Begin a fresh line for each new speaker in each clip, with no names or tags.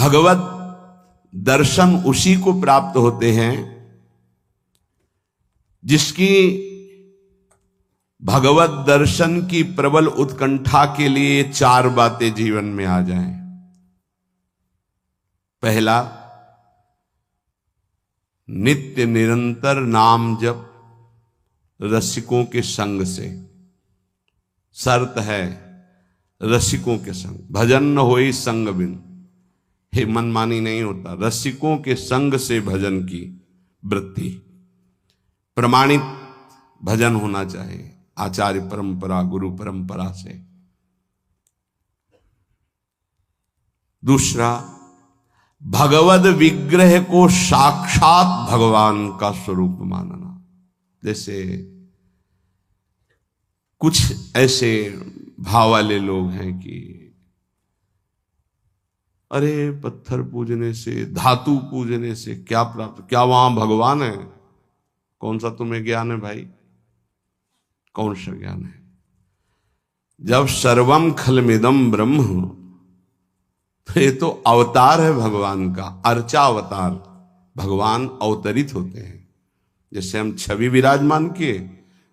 भगवत दर्शन उसी को प्राप्त होते हैं जिसकी भगवत दर्शन की प्रबल उत्कंठा के लिए 4 बातें जीवन में आ जाएं। पहला, नित्य निरंतर नाम जप रसिकों के संग से। शर्त है रसिकों के संग, भजन न होई संग बिन। हे मनमानी नहीं होता, रसिकों के संग से भजन की वृत्ति, प्रमाणित भजन होना चाहिए आचार्य परंपरा गुरु परंपरा से। दूसरा, भगवद विग्रह को साक्षात भगवान का स्वरूप मानना। जैसे कुछ ऐसे भाव वाले लोग हैं कि अरे पत्थर पूजने से, धातु पूजने से क्या प्राप्त, क्या वहां भगवान है? कौन सा तुम्हें ज्ञान है भाई? कौन सा ज्ञान है? जब सर्वम खलमिदम ब्रह्म, तो ये तो अवतार है भगवान का, अर्चा अवतार। भगवान अवतरित होते हैं। जैसे हम छवि विराजमान किए,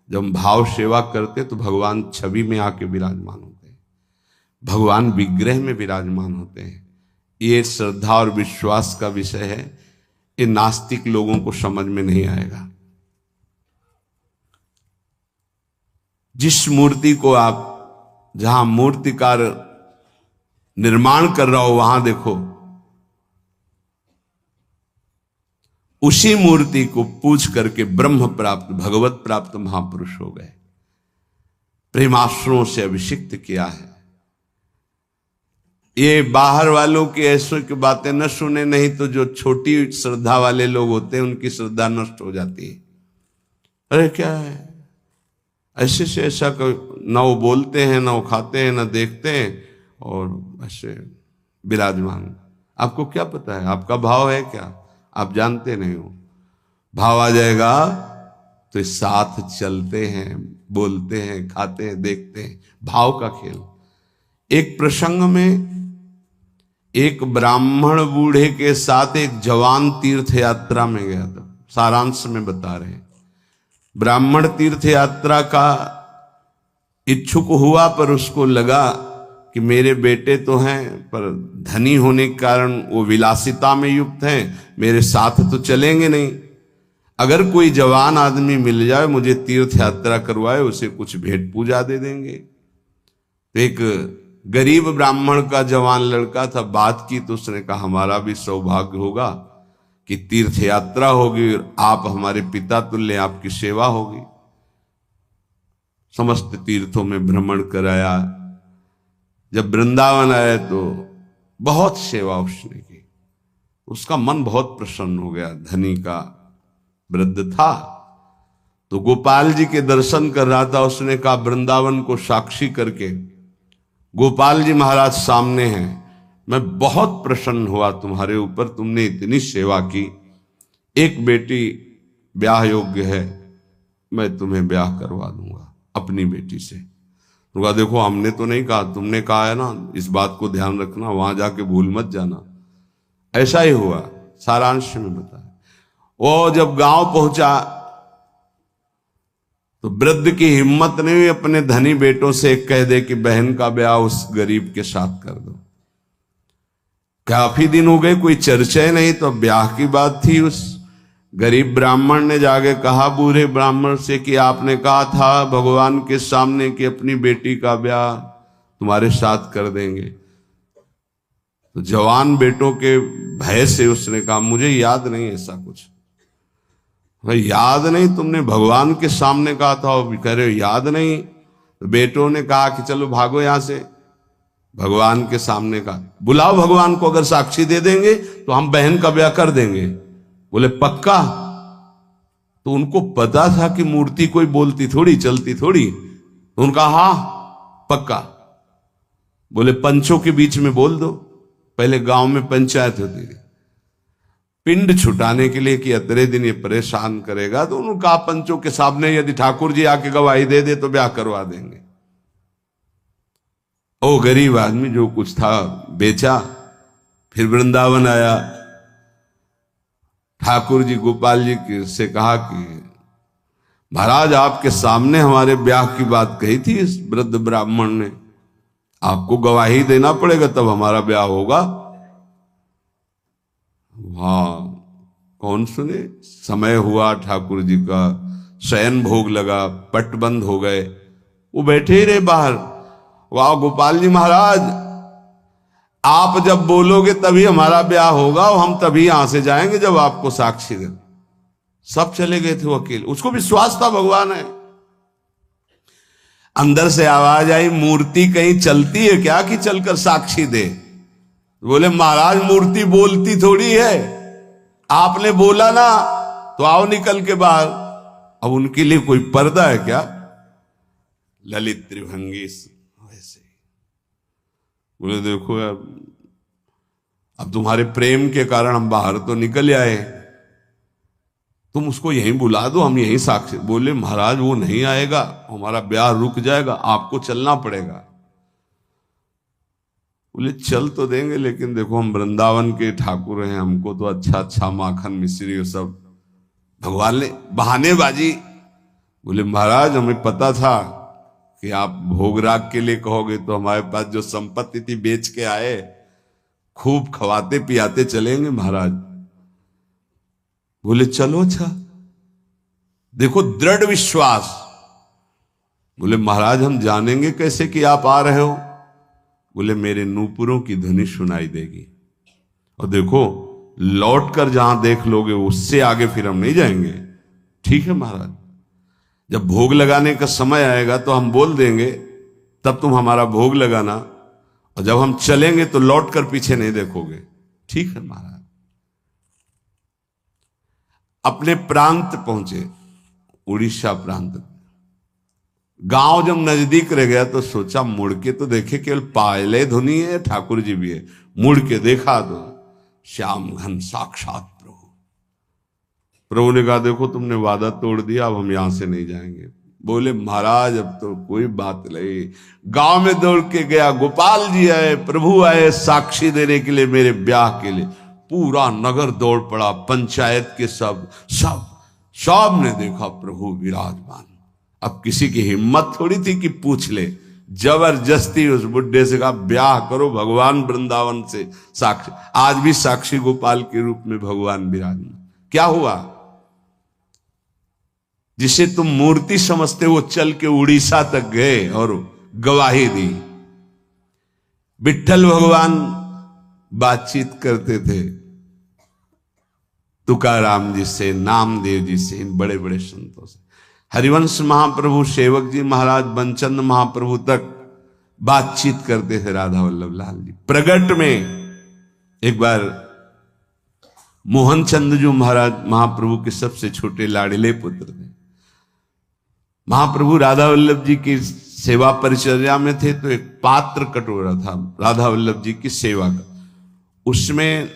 जब हम भाव सेवा करते तो भगवान छवि में आके विराजमान होते हैं, भगवान विग्रह में विराजमान होते हैं। ये श्रद्धा और विश्वास का विषय है। ये नास्तिक लोगों को समझ में नहीं आएगा। जिस मूर्ति को आप, जहां मूर्तिकार निर्माण कर रहा हो वहां देखो, उसी मूर्ति को पूज करके ब्रह्म प्राप्त, भगवत प्राप्त महापुरुष हो गए। प्रेमाश्रुओं से अभिषिक्त किया है। ये बाहर वालों की ऐसों की बातें न सुने, नहीं तो जो छोटी श्रद्धा वाले लोग होते हैं उनकी श्रद्धा नष्ट हो जाती है। अरे क्या है, ऐसे से ऐसा न वो बोलते हैं, न वो खाते हैं, न देखते हैं, और ऐसे विराजमान। आपको क्या पता है? आपका भाव है क्या? आप जानते नहीं हो। भाव आ जाएगा तो साथ चलते हैं, बोलते हैं, खाते हैं, देखते हैं। भाव का खेल। एक प्रसंग में एक ब्राह्मण बूढ़े के साथ एक जवान तीर्थ यात्रा में गया था। सारांश में बता रहे हैं। ब्राह्मण तीर्थ यात्रा का इच्छुक हुआ, पर उसको लगा कि मेरे बेटे तो हैं, पर धनी होने के कारण वो विलासिता में युक्त हैं, मेरे साथ तो चलेंगे नहीं। अगर कोई जवान आदमी मिल जाए, मुझे तीर्थ यात्रा करवाए, उसे कुछ भेंट पूजा दे देंगे। तो एक गरीब ब्राह्मण का जवान लड़का था, बात की तो उसने कहा हमारा भी सौभाग्य होगा कि तीर्थ यात्रा होगी और आप हमारे पिता तुल्य, आपकी सेवा होगी। समस्त तीर्थों में भ्रमण कराया। जब वृंदावन आए तो बहुत सेवा उसने की। उसका मन बहुत प्रसन्न हो गया। धनी का वृद्ध था तो गोपाल जी के दर्शन कर रहा था। उसने कहा वृंदावन को साक्षी करके, गोपाल जी महाराज सामने हैं, मैं बहुत प्रसन्न हुआ तुम्हारे ऊपर, तुमने इतनी सेवा की। एक बेटी ब्याह योग्य है, मैं तुम्हें ब्याह करवा दूंगा अपनी बेटी से। तो कहा देखो हमने तो नहीं कहा, तुमने कहा है ना, इस बात को ध्यान रखना, वहां जाके भूल मत जाना। ऐसा ही हुआ। सारांश में बताया। वो जब गांव पहुंचा तो वृद्ध की हिम्मत नहीं हुई अपने धनी बेटों से कह दे कि बहन का ब्याह उस गरीब के साथ कर दो। काफी दिन हो गए, कोई चर्चा नहीं, तो ब्याह की बात थी। उस गरीब ब्राह्मण ने जाके कहा बूढ़े ब्राह्मण से कि आपने कहा था भगवान के सामने कि अपनी बेटी का ब्याह तुम्हारे साथ कर देंगे। तो जवान बेटों के भय से उसने कहा मुझे याद नहीं ऐसा कुछ। भाई याद नहीं? तुमने भगवान के सामने कहा था। और कह रहे हो याद नहीं? तो बेटों ने कहा कि चलो भागो यहां से। भगवान के सामने का बुलाओ, भगवान को अगर साक्षी दे देंगे तो हम बहन का ब्याह कर देंगे। बोले पक्का? तो उनको पता था कि मूर्ति कोई बोलती थोड़ी, चलती थोड़ी। तो उनका हाँ पक्का। बोले पंचों के बीच में बोल दो। पहले गांव में पंचायत होती थी पिंड छुटाने के लिए कि अतरे दिन ये परेशान करेगा, तो उन्होंने कहा पंचों के सामने यदि ठाकुर जी आके गवाही दे दे तो ब्याह करवा देंगे। ओ गरीब आदमी जो कुछ था बेचा, फिर वृंदावन आया, ठाकुर जी गोपाल जी से कहा कि महाराज आपके सामने हमारे ब्याह की बात कही थी इस वृद्ध ब्राह्मण ने, आपको गवाही देना पड़ेगा तब हमारा ब्याह होगा। हाँ, कौन सुने। समय हुआ, ठाकुर जी का शयन भोग लगा, पट बंद हो गए, वो बैठे ही रहे बाहर। वाह गोपाल जी महाराज, आप जब बोलोगे तभी हमारा ब्याह होगा और हम तभी यहां से जाएंगे जब आपको साक्षी दे। सब चले गए थे वो अकेले, उसको विश्वास था भगवान है। अंदर से आवाज आई, मूर्ति कहीं चलती है क्या कि चलकर साक्षी दे। बोले महाराज मूर्ति बोलती थोड़ी है, आपने बोला ना तो आओ निकल के बाहर। अब उनके लिए कोई पर्दा है क्या? ललित त्रिभंगी वैसे। बोले देखो यार, अब तुम्हारे प्रेम के कारण हम बाहर तो निकल आए, तुम उसको यहीं बुला दो, हम यहीं साक्षी। बोले महाराज वो नहीं आएगा, हमारा ब्याह रुक जाएगा, आपको चलना पड़ेगा। बोले चल तो देंगे, लेकिन देखो हम वृंदावन के ठाकुर हैं, हमको तो अच्छा अच्छा माखन मिश्री और सब। भगवान ने बहानेबाजी। बोले महाराज हमें पता था कि आप भोगराग के लिए कहोगे तो हमारे पास जो संपत्ति थी बेच के आए, खूब खवाते पियाते चलेंगे महाराज। बोले चलो अच्छा। देखो दृढ़ विश्वास। बोले महाराज हम जानेंगे कैसे कि आप आ रहे हो? बोले मेरे नूपुरों की ध्वनि सुनाई देगी, और देखो लौट कर जहां देख लोगे उससे आगे फिर हम नहीं जाएंगे। ठीक है महाराज, जब भोग लगाने का समय आएगा तो हम बोल देंगे, तब तुम हमारा भोग लगाना, और जब हम चलेंगे तो लौट कर पीछे नहीं देखोगे। ठीक है महाराज। अपने प्रांत पहुंचे, उड़ीसा प्रांत। गांव जब नजदीक रह गया तो सोचा मुड़ के तो देखे, केवल पायले धुनी है, ठाकुर जी भी है। मुड़ के देखा तो श्याम घन साक्षात प्रभु। प्रभु ने कहा देखो तुमने वादा तोड़ दिया, अब हम यहां से नहीं जाएंगे। बोले महाराज अब तो कोई बात नहीं। गांव में दौड़ के गया, गोपाल जी आए, प्रभु आए साक्षी देने के लिए मेरे ब्याह के लिए। पूरा नगर दौड़ पड़ा, पंचायत के सब ने देखा प्रभु विराजमान। अब किसी की हिम्मत थोड़ी थी कि पूछ ले, जबरदस्ती उस बुड्ढे से कहा ब्याह करो भगवान वृंदावन से साक्षी। आज भी साक्षी गोपाल के रूप में भगवान विराजमान। क्या हुआ? जिसे तुम मूर्ति समझते वो चल के उड़ीसा तक गए और गवाही दी। विट्ठल भगवान बातचीत करते थे तुकाराम जी से, नामदेव जी से, इन बड़े बड़े संतों से। हरिवंश महाप्रभु, सेवक जी महाराज, बनचंद महाप्रभु तक बातचीत करते थे राधा वल्लभ लाल जी। प्रगट में एक बार मोहन चंद जी महाराज महाप्रभु के सबसे छोटे लाडले पुत्र थे। महाप्रभु राधा वल्लभ जी की सेवा परिचर्या में थे, तो एक पात्र कटोरा था राधा वल्लभ जी की सेवा का, उसमें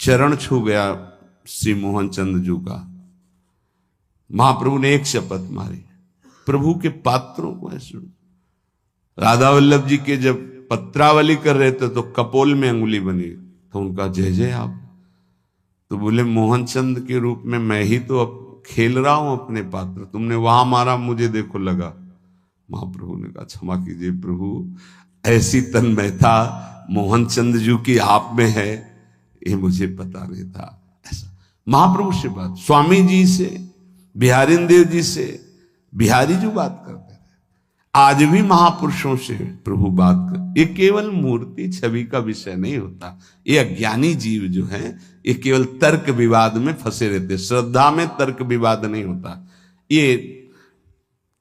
चरण छू गया श्री मोहन चंद जी का। महाप्रभु ने एक शपथ मारी, प्रभु के पात्रों को ऐसे। राधा वल्लभ जी के जब पत्रावली कर रहे थे तो कपोल में अंगुली बनी, तो उनका जय जय आप। तो बोले मोहन चंद के रूप में मैं ही तो अब खेल रहा हूं अपने पात्र, तुमने वहां मारा मुझे देखो लगा। महाप्रभु ने कहा क्षमा कीजिए प्रभु, ऐसी तन्मयता मोहन चंद जी की आप में है ये मुझे पता नहीं था। ऐसा महाप्रभु से बात, स्वामी जी से, बिहारी देव जी से बिहारी जी बात करते थे। आज भी महापुरुषों से प्रभु बात कर। ये केवल मूर्ति छवि का विषय नहीं होता। ये अज्ञानी जीव जो हैं ये केवल तर्क विवाद में फंसे रहते। श्रद्धा में तर्क विवाद नहीं होता। ये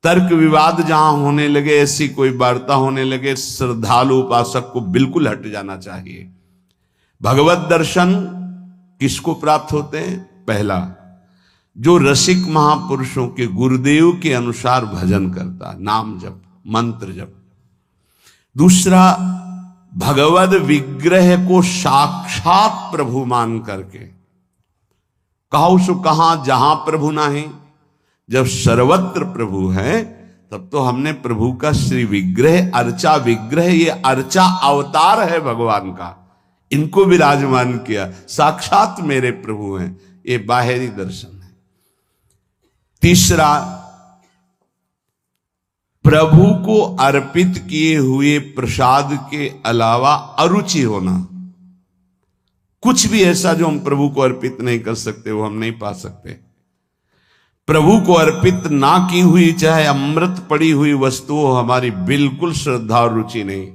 तर्क विवाद जहां होने लगे, ऐसी कोई वार्ता होने लगे, श्रद्धालु उपासक को बिल्कुल हट जाना चाहिए। भगवत दर्शन किसको प्राप्त होते हैं? पहला, जो रसिक महापुरुषों के गुरुदेव के अनुसार भजन करता, नाम जप, मंत्र जप। दूसरा, भगवद विग्रह को साक्षात प्रभु मान करके। कहो सो कहां जहां प्रभु नाही, जब सर्वत्र प्रभु है तब तो हमने प्रभु का श्री विग्रह, अर्चा विग्रह, ये अर्चा अवतार है भगवान का। इनको विराजमान किया, साक्षात मेरे प्रभु हैं। ये बाहरी दर्शन है। तीसरा, प्रभु को अर्पित किए हुए प्रसाद के अलावा अरुचि होना। कुछ भी ऐसा जो हम प्रभु को अर्पित नहीं कर सकते वो हम नहीं पा सकते। प्रभु को अर्पित ना की हुई चाहे अमृत पड़ी हुई वस्तु हो, हमारी बिल्कुल श्रद्धा और रुचि नहीं।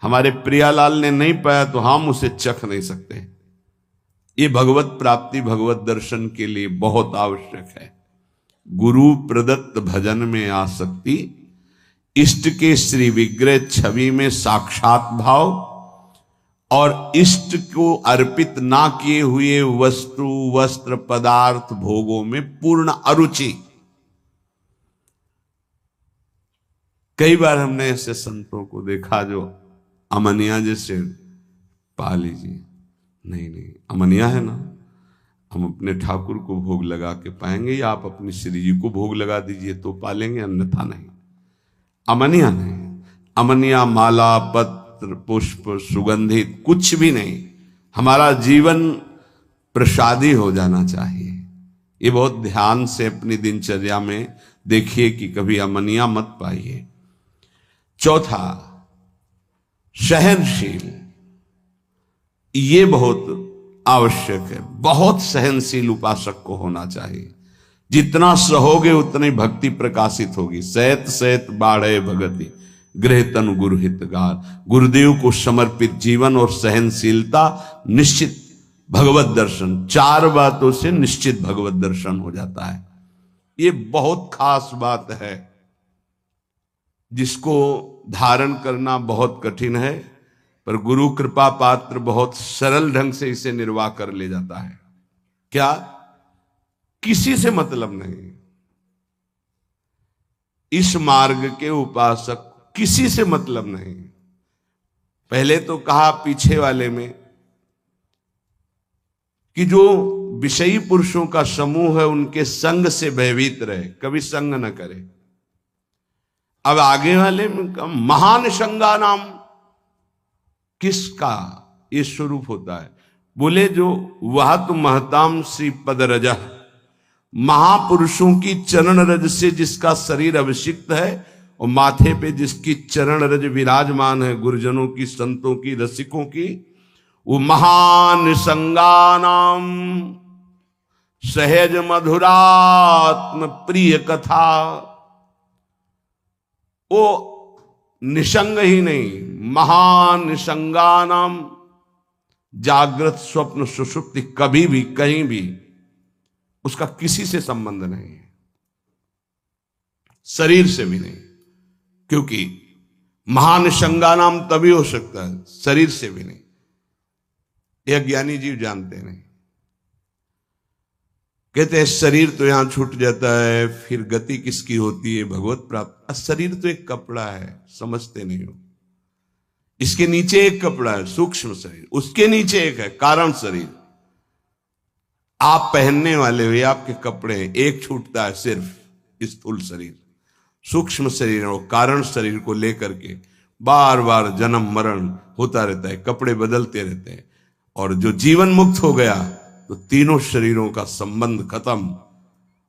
हमारे प्रियालाल ने नहीं पाया तो हम उसे चख नहीं सकते। ये भगवत प्राप्ति, भगवत दर्शन के लिए बहुत आवश्यक है। गुरु प्रदत्त भजन में आसक्ति, इष्ट के श्री विग्रह छवि में साक्षात भाव, और इष्ट को अर्पित ना किए हुए वस्तु, वस्त्र, पदार्थ, भोगों में पूर्ण अरुचि। कई बार हमने ऐसे संतों को देखा जो अमनिया जैसे, पा लीजिए, नहीं अमनिया है ना, हम अपने ठाकुर को भोग लगा के पाएंगे, या आप अपनी श्री जी को भोग लगा दीजिए तो पालेंगे, अन्यथा नहीं। अमनिया नहीं, अमनिया माला, पत्र, पुष्प, सुगंधित कुछ भी नहीं। हमारा जीवन प्रसादी हो जाना चाहिए। ये बहुत ध्यान से अपनी दिनचर्या में देखिए कि कभी अमनिया मत पाइए। चौथा, सहनशील। ये बहुत आवश्यक है। बहुत सहनशील उपासक को होना चाहिए। जितना सहोगे उतनी भक्ति प्रकाशित होगी। सैत सैत बाढ़े भगति, गृह तनु गुरु हितगार। गुरुदेव को समर्पित जीवन और सहनशीलता, निश्चित भगवत दर्शन। चार बातों से निश्चित भगवत दर्शन हो जाता है। ये बहुत खास बात है जिसको धारण करना बहुत कठिन है, पर गुरु कृपा पात्र बहुत सरल ढंग से इसे निर्वाह कर ले जाता है। क्या? किसी से मतलब नहीं। इस मार्ग के उपासक किसी से मतलब नहीं। पहले तो कहा पीछे वाले में कि जो विषयी पुरुषों का समूह है उनके संग से भयभीत रहे, कभी संग न करे। अब आगे वाले में कहा महान संगा नाम। किसका ये स्वरूप होता है? बोले जो वह तो महताम श्री पद रज, महापुरुषों की चरण रज से जिसका शरीर अभिषिक्त है और माथे पे जिसकी चरण रज विराजमान है, गुरुजनों की, संतों की, रसिकों की, वो महान संगानाम सहज मधुरात्म प्रिय कथा। वो निसंग ही नहीं, महान निसंगानाम, जागृत स्वप्न सुषुप्ति, कभी भी कहीं भी उसका किसी से संबंध नहीं है, शरीर से भी नहीं। क्योंकि महान संगानाम तभी हो सकता है, शरीर से भी नहीं। यह ज्ञानी जीव जानते नहीं। कहते हैं शरीर तो यहां छूट जाता है, फिर गति किसकी होती है? भगवत प्राप्त। शरीर तो एक कपड़ा है, समझते नहीं हो। इसके नीचे एक कपड़ा है, सूक्ष्म शरीर, उसके नीचे एक है कारण शरीर। आप पहनने वाले हो, ये आपके कपड़े हैं। एक छूटता है सिर्फ स्थूल शरीर, सूक्ष्म शरीर और कारण शरीर को लेकर के बार बार जन्म मरण होता रहता है, कपड़े बदलते रहते हैं। और जो जीवन मुक्त हो गया तो तीनों शरीरों का संबंध खत्म,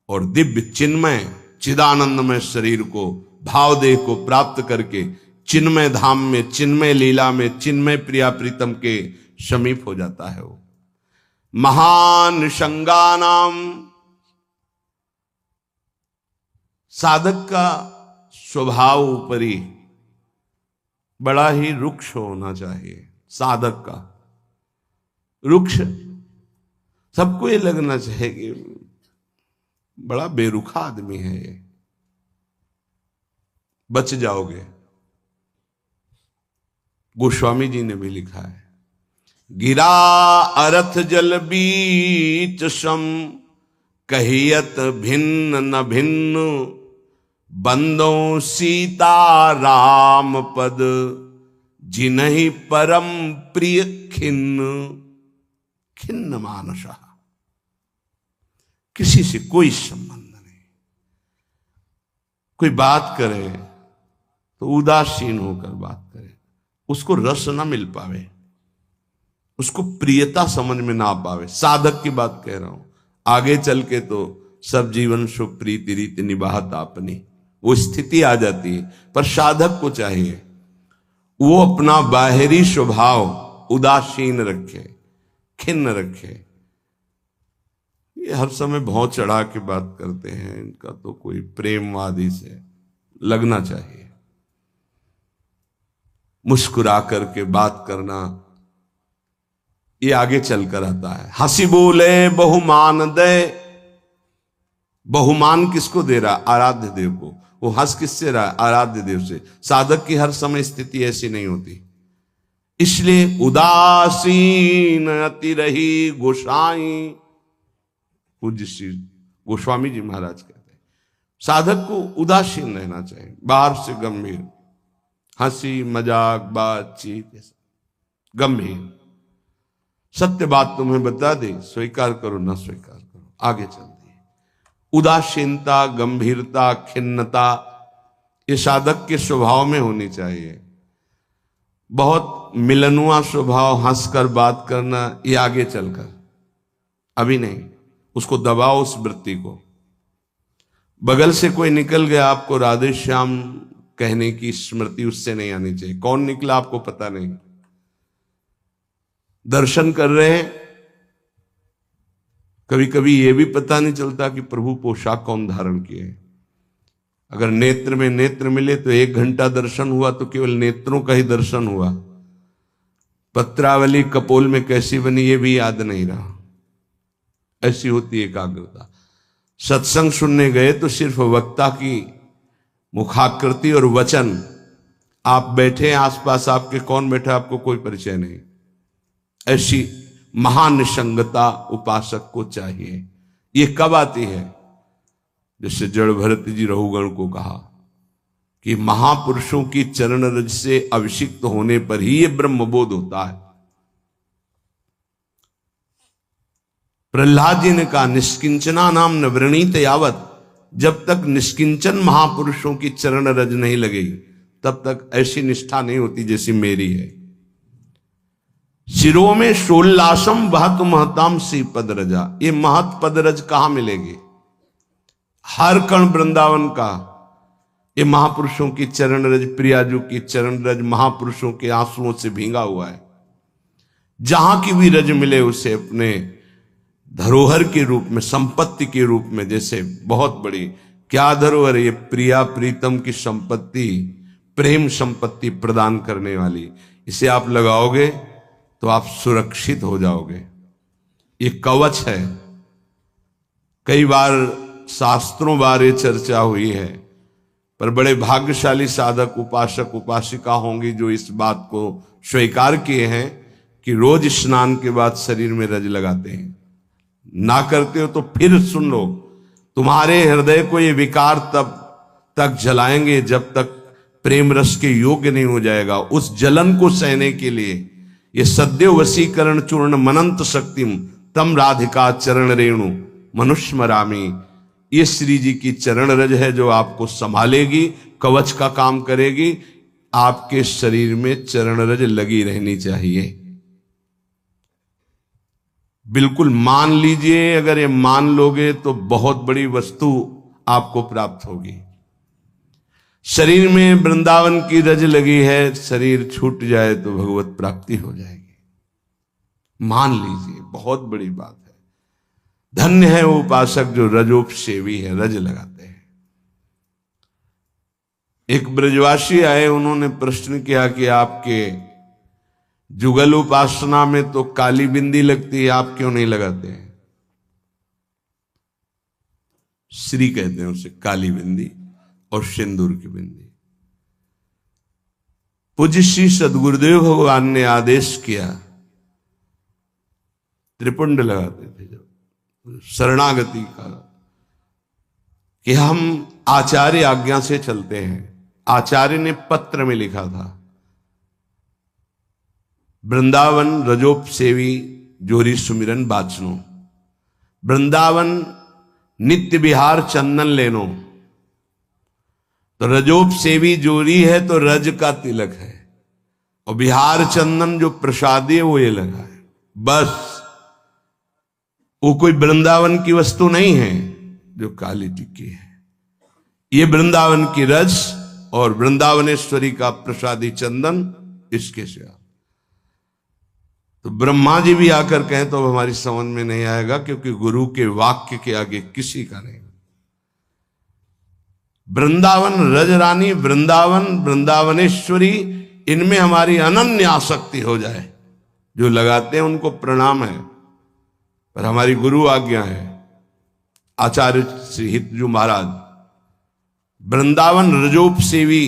और दिव्य चिन्मय चिदानंदमय शरीर को, भावदेह को प्राप्त करके चिन्मय धाम में, चिन्मय लीला में, चिन्मय प्रिया प्रीतम के समीप हो जाता है। वो महान संगानाम। साधक का स्वभाव ऊपरी बड़ा ही रुक्ष होना चाहिए। साधक का रुक्ष, सबको ये लगना चाहिए कि बड़ा बेरुखा आदमी है ये, बच जाओगे। गोस्वामी जी ने भी लिखा है, गिरा अरथ जल बीच सम, कहियत भिन्न न भिन्न, बंदों सीता राम पद, जिन्हि परम प्रिय खिन्न। खिन्न मानसा, किसी से कोई संबंध नहीं। कोई बात करे तो उदासीन होकर बात करे, उसको रस ना मिल पावे, उसको प्रियता समझ में ना पावे। साधक की बात कह रहा हूं, आगे चल के तो सब जीवन शुभ प्रीति रीति निभात आपनी, वो स्थिति आ जाती है। पर साधक को चाहिए वो अपना बाहरी स्वभाव उदासीन रखे, खिन्न रखे। ये हर समय भौं चढ़ा के बात करते हैं, इनका तो कोई प्रेमवादी से लगना चाहिए। मुस्कुरा करके बात करना, ये आगे चलकर आता है। हंसी बोले बहुमान दे, बहुमान किसको दे रहा? आराध्य देव को। वो हंस किससे रहा? आराध्य देव से। साधक की हर समय स्थिति ऐसी नहीं होती, इसलिए उदासीन अति रही गोसाई। पूज्य श्री गोस्वामी जी महाराज कहते हैं साधक को उदासीन रहना चाहिए, बाहर से गंभीर, हंसी मजाक बातचीत गंभीर। सत्य बात तुम्हें बता दी, स्वीकार करो ना स्वीकार करो, आगे चल दी। उदासीनता, गंभीरता, खिन्नता ये साधक के स्वभाव में होनी चाहिए। बहुत मिलनुआ स्वभाव, हंसकर बात करना, ये आगे चलकर, अभी नहीं। उसको दबाओ उस वृत्ति को। बगल से कोई निकल गया, आपको राधे श्याम कहने की स्मृति उससे नहीं आनी चाहिए। कौन निकला आपको पता नहीं। दर्शन कर रहे हैं, कभी कभी यह भी पता नहीं चलता कि प्रभु पोशाक कौन धारण किए। अगर नेत्र में नेत्र मिले तो 1 घंटा दर्शन हुआ तो केवल नेत्रों का ही दर्शन हुआ। पत्रावली कपोल में कैसी बनी ये भी याद नहीं रहा। ऐसी होती एकाग्रता। सत्संग सुनने गए तो सिर्फ वक्ता की मुखाकृति और वचन, आप बैठे आसपास आपके कौन बैठा आपको कोई परिचय नहीं। ऐसी महानिसंगता उपासक को चाहिए। ये कब आती है? जैसे जड़ भरत जी रहुगण को कहा कि महापुरुषों की चरण रज से अभिषिक्त होने पर ही ये ब्रह्मबोध होता है। प्रहलाद जी ने कहा निष्किंचना नाम न वृणीत यावत, जब तक निष्किंचन महापुरुषों की चरण रज नहीं लगेगी तब तक ऐसी निष्ठा नहीं होती जैसी मेरी है। शिरो में शोल्लासम बहत महताम सी पद रजा, ये महत पद रज कहां मिलेगी? हर कण वृंदावन का ये महापुरुषों की चरण रज, प्रियाजू की चरण रज महापुरुषों के आंसुओं से भींगा हुआ है। जहां की भी रज मिले उसे अपने धरोहर के रूप में, संपत्ति के रूप में, जैसे बहुत बड़ी क्या धरोहर, ये प्रिया प्रीतम की संपत्ति, प्रेम संपत्ति प्रदान करने वाली, इसे आप लगाओगे तो आप सुरक्षित हो जाओगे। ये कवच है। कई बार शास्त्रों बारे चर्चा हुई है, पर बड़े भाग्यशाली साधक उपासक उपासिका होंगी जो इस बात को स्वीकार किए हैं कि रोज स्नान के बाद शरीर में रज लगाते हैं। ना करते हो तो फिर सुन लो, तुम्हारे हृदय को ये विकार तब तक जलाएंगे जब तक प्रेम रस के योग्य नहीं हो जाएगा। उस जलन को सहने के लिए ये सद्य वशीकरण चूर्ण मनंत शक्तिम तम राधिका चरण रेणु मनुष्मरामी, ये श्री जी की चरण रज है जो आपको संभालेगी, कवच का काम करेगी। आपके शरीर में चरण रज लगी रहनी चाहिए। बिल्कुल मान लीजिए, अगर ये मान लोगे तो बहुत बड़ी वस्तु आपको प्राप्त होगी। शरीर में वृंदावन की रज लगी है, शरीर छूट जाए तो भगवत प्राप्ति हो जाएगी। मान लीजिए, बहुत बड़ी बात है। धन्य है वो उपासक जो रजोपसेवी है, रज लगाते हैं। एक ब्रजवासी आए, उन्होंने प्रश्न किया कि आपके जुगल उपासना में तो काली बिंदी लगती है, आप क्यों नहीं लगाते हैं? श्री कहते हैं उसे, काली बिंदी और सिंदूर की बिंदी। पूज्य श्री सदगुरुदेव भगवान ने आदेश किया, त्रिपुंड लगाते थे जब शरणागति का, कि हम आचार्य आज्ञा से चलते हैं। आचार्य ने पत्र में लिखा था, वृंदावन रजोपसेवी जोरी सुमिरन बाचनो, वृंदावन नित्य विहार चंदन लेनो। तो रजोपसेवी जोरी है तो रज का तिलक है, और बिहार चंदन जो प्रसादी है वो ये लगा है। बस वो कोई वृंदावन की वस्तु नहीं है जो काली टिक्की है। ये वृंदावन की रज और वृंदावनेश्वरी का प्रसादी चंदन, इसके सिवा। तो ब्रह्मा जी भी आकर कहें तो हमारी समझ में नहीं आएगा, क्योंकि गुरु के वाक्य के आगे किसी का नहीं। वृंदावन रजरानी, वृंदावन वृंदावनेश्वरी, इनमें हमारी अनन्य आसक्ति हो जाए। जो लगाते हैं उनको प्रणाम है, पर हमारी गुरु आज्ञा है। आचार्य श्री हितजू महाराज, वृंदावन रजोप सेवी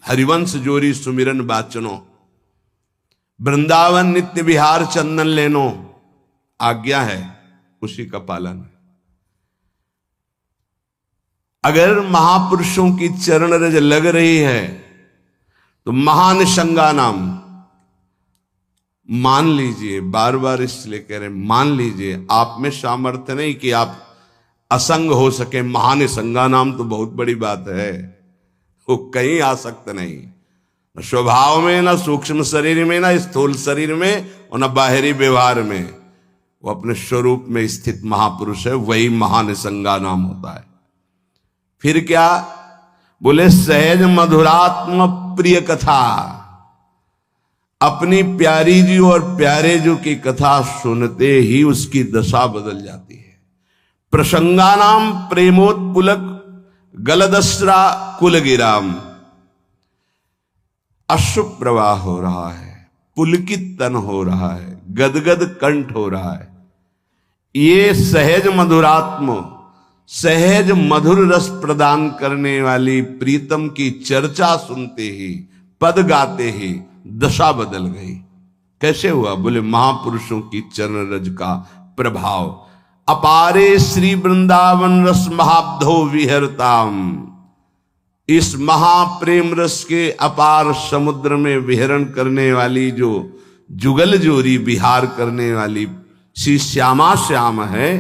हरिवंश जोरी सुमिरन बाचनो, वृंदावन नित्य विहार चंदन लेनो, आज्ञा है, उसी का पालन है। अगर महापुरुषों की चरण रज लग रही है तो महानिशंगा नाम मान लीजिए। बार बार इसलिए कह रहे मान लीजिए, आप में सामर्थ्य नहीं कि आप असंग हो सके। महानिशंगा नाम तो बहुत बड़ी बात है, वो कहीं आ सकता नहीं, न स्वभाव में, न सूक्ष्म शरीर में, न स्थूल शरीर में, और न बाहरी व्यवहार में। वो अपने स्वरूप में स्थित महापुरुष है, वही महानिशंगा नाम होता है। फिर क्या बोले? सहज मधुरात्म प्रिय कथा, अपनी प्यारी जी और प्यारे जी की कथा सुनते ही उसकी दशा बदल जाती है। प्रसंगानाम प्रेमोत्पुलक गलदस्रा कुलगिराम, अश्रु प्रवाह हो रहा है, पुलकित तन हो रहा है, गदगद कंठ हो रहा है। ये सहज मधुरात्म, सहज मधुर रस प्रदान करने वाली प्रीतम की चर्चा सुनते ही, पद गाते ही दशा बदल गई। कैसे हुआ? बोले महापुरुषों की चरण रज का प्रभाव। अपारे श्री वृंदावन रस महाब्धो विहरताम, इस महाप्रेम रस के अपार समुद्र में विहरण करने वाली जो जुगल जोरी विहार करने वाली श्री श्यामा श्याम है,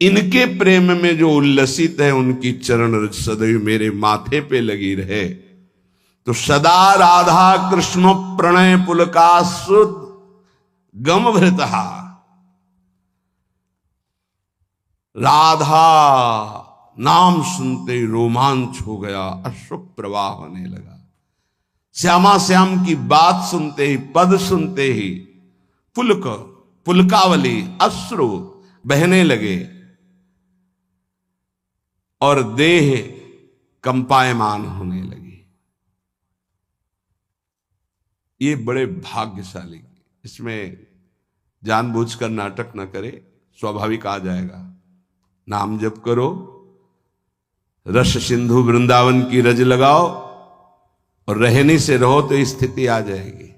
इनके प्रेम में जो उल्लसित है, उनकी चरण रज सदैव मेरे माथे पे लगी रहे। तो सदा राधा कृष्ण प्रणय पुलका सुद गम भृतहा, राधा नाम सुनते ही रोमांच हो गया, अश्रु प्रवाह होने लगा। श्यामा श्याम की बात सुनते ही, पद सुनते ही पुलक, पुलकावली, अश्रु बहने लगे और देह कंपायमान होने लगी। ये बड़े भाग्यशाली, इसमें जानबूझकर नाटक न करे, स्वाभाविक आ जाएगा। नाम जप करो, रस सिंधु वृंदावन की रज लगाओ और रहनी से रहो तो स्थिति आ जाएगी।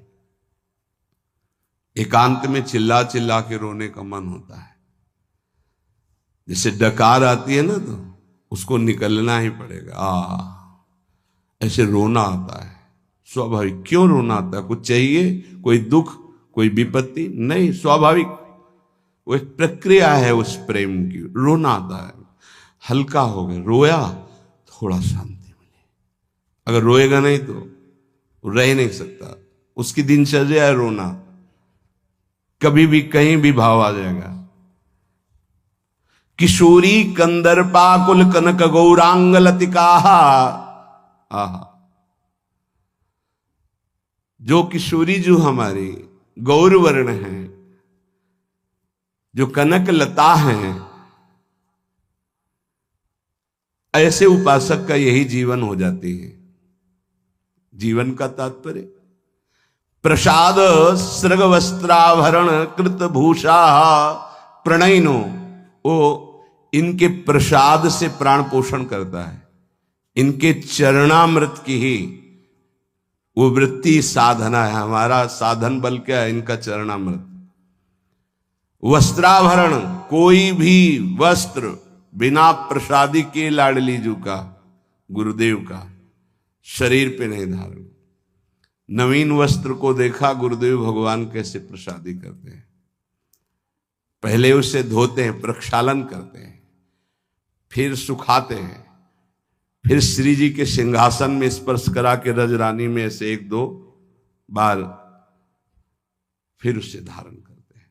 एकांत में चिल्ला चिल्ला के रोने का मन होता है। जैसे डकार आती है ना, तो उसको निकलना ही पड़ेगा। ऐसे रोना आता है, स्वाभाविक। क्यों रोना आता है? कुछ चाहिए, कोई दुख, कोई विपत्ति? नहीं, स्वाभाविक वो एक प्रक्रिया है उस प्रेम की। रोना आता है, हल्का हो गया, रोया, थोड़ा शांति मिली। अगर रोएगा नहीं तो रह नहीं सकता, उसकी दिनचर्या है रोना। कभी भी कहीं भी भाव आ जाएगा। किशोरी कंदर्पा कुल कनक गौरांग लतिका, आहा, जो किशोरी जो हमारी गौर वर्ण है, जो कनक लता है, ऐसे उपासक का यही जीवन हो जाती है। जीवन का तात्पर्य प्रसाद सृग वस्त्राभरण कृत भूषा प्रणयनो, वो इनके प्रसाद से प्राण पोषण करता है। इनके चरणामृत की ही वो वृत्ति साधना है। हमारा साधन बल क्या है? इनका चरणामृत। वस्त्राभरण, कोई भी वस्त्र बिना प्रसादी के लाडली जू का, गुरुदेव का, शरीर पे नहीं धारण। नवीन वस्त्र को देखा गुरुदेव भगवान कैसे प्रसादी करते हैं। पहले उसे धोते हैं, प्रक्षालन करते हैं, फिर सुखाते हैं, फिर श्री जी के सिंहासन में स्पर्श करा के रजरानी में ऐसे 1-2 बार फिर उसे धारण करते हैं।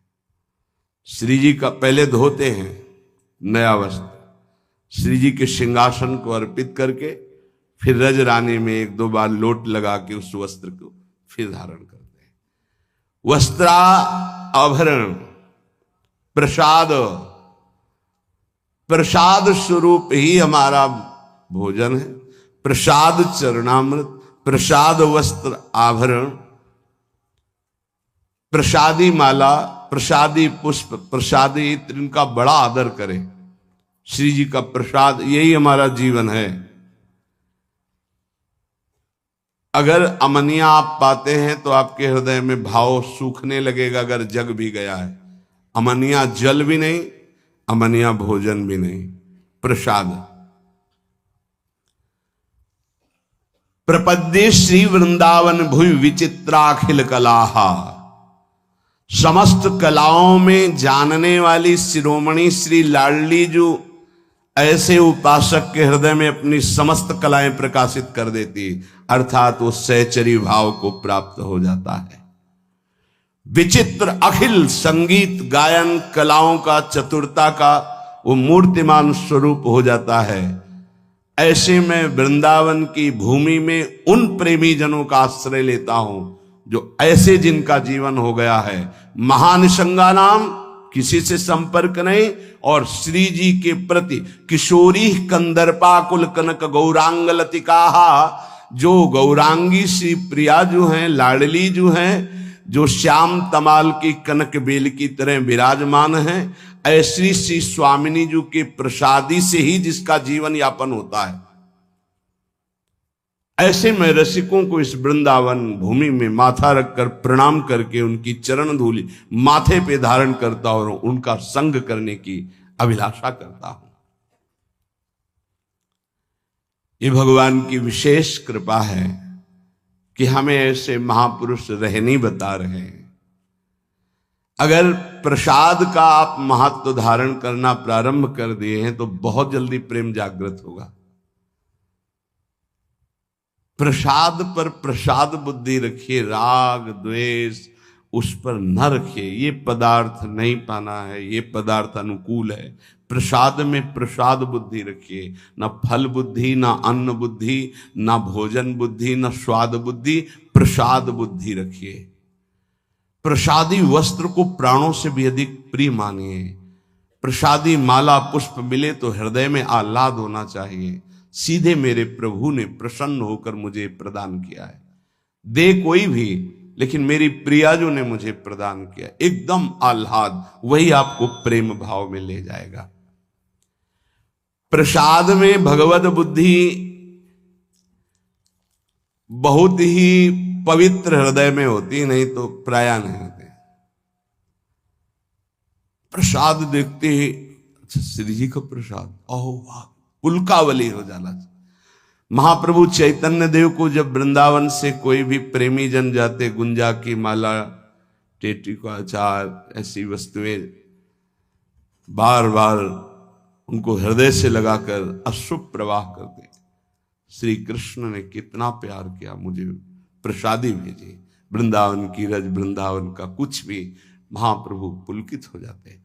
श्री जी का पहले धोते हैं नया वस्त्र, श्री जी के सिंहासन को अर्पित करके फिर रज रानी में 1-2 बार लोट लगा के उस वस्त्र को फिर धारण करते हैं। वस्त्रा आभरण प्रसाद, प्रसाद स्वरूप ही हमारा भोजन है। प्रसाद चरणामृत, प्रसाद वस्त्र आभरण, प्रसादी माला, प्रसादी पुष्प, प्रसादी इत्र, इनका बड़ा आदर करें। श्री जी का प्रसाद यही हमारा जीवन है। अगर अमनिया आप पाते हैं तो आपके हृदय में भाव सूखने लगेगा। अगर जग भी गया है, अमनिया जल भी नहीं, अमनिया भोजन भी नहीं, प्रसाद। प्रपद्ये श्री वृंदावन भुवि विचित्राखिल कलाहा, समस्त कलाओं में जानने वाली शिरोमणि श्री लाडली जो ऐसे उपासक के हृदय में अपनी समस्त कलाएं प्रकाशित कर देती, अर्थात वो सहचरी भाव को प्राप्त हो जाता है। विचित्र अखिल संगीत गायन कलाओं का, चतुरता का वो मूर्तिमान स्वरूप हो जाता है। ऐसे में वृंदावन की भूमि में उन प्रेमी जनों का आश्रय लेता हूं जो ऐसे जिनका जीवन हो गया है महानिसंगा नाम, किसी से संपर्क नहीं, और श्री जी के प्रति किशोरी कंदर्पाकुल कनक गौरांग लतिका, जो गौरांगी श्री प्रिया जो हैं, लाडली जो हैं, जो श्याम तमाल की कनक बेल की तरह विराजमान हैं, ऐसी श्री स्वामिनी जी के प्रसादी से ही जिसका जीवन यापन होता है। ऐसे मैं रसिकों को इस वृंदावन भूमि में माथा रखकर प्रणाम करके उनकी चरण धूलि माथे पे धारण करता और उनका संग करने की अभिलाषा करता हूं। ये भगवान की विशेष कृपा है कि हमें ऐसे महापुरुष रहनी बता रहे हैं। अगर प्रसाद का आप महत्व धारण करना प्रारंभ कर दिए हैं तो बहुत जल्दी प्रेम जागृत होगा। प्रसाद पर प्रसाद बुद्धि रखिए, राग द्वेष उस पर न रखिए। ये पदार्थ नहीं पाना है, ये पदार्थ अनुकूल है। प्रसाद में प्रसाद बुद्धि रखिए, न फल बुद्धि, न अन्न बुद्धि, न भोजन बुद्धि, न स्वाद बुद्धि, प्रसाद बुद्धि रखिए। प्रसादी वस्त्र को प्राणों से भी अधिक प्रिय मानिए। प्रसादी माला पुष्प मिले तो हृदय में आह्लाद होना चाहिए। सीधे मेरे प्रभु ने प्रसन्न होकर मुझे प्रदान किया है। दे कोई भी, लेकिन मेरी प्रियाजू ने मुझे प्रदान किया, एकदम आह्लाद, वही आपको प्रेम भाव में ले जाएगा। प्रसाद में भगवत बुद्धि बहुत ही पवित्र हृदय में होती, नहीं तो प्राय नहीं होते। प्रसाद देखते ही अच्छा श्री जी का प्रसाद, ओह वाह, पुलकावली हो जाना। महाप्रभु चैतन्य देव को जब वृंदावन से कोई भी प्रेमी जन जाते, गुंजा की माला, टेटी का अचार, ऐसी वस्तुएं बार बार उनको हृदय से लगाकर अश्रु प्रवाह करते। श्री कृष्ण ने कितना प्यार किया, मुझे प्रसादी भेजी। वृंदावन की रज, वृंदावन का कुछ भी, महाप्रभु पुलकित हो जाते।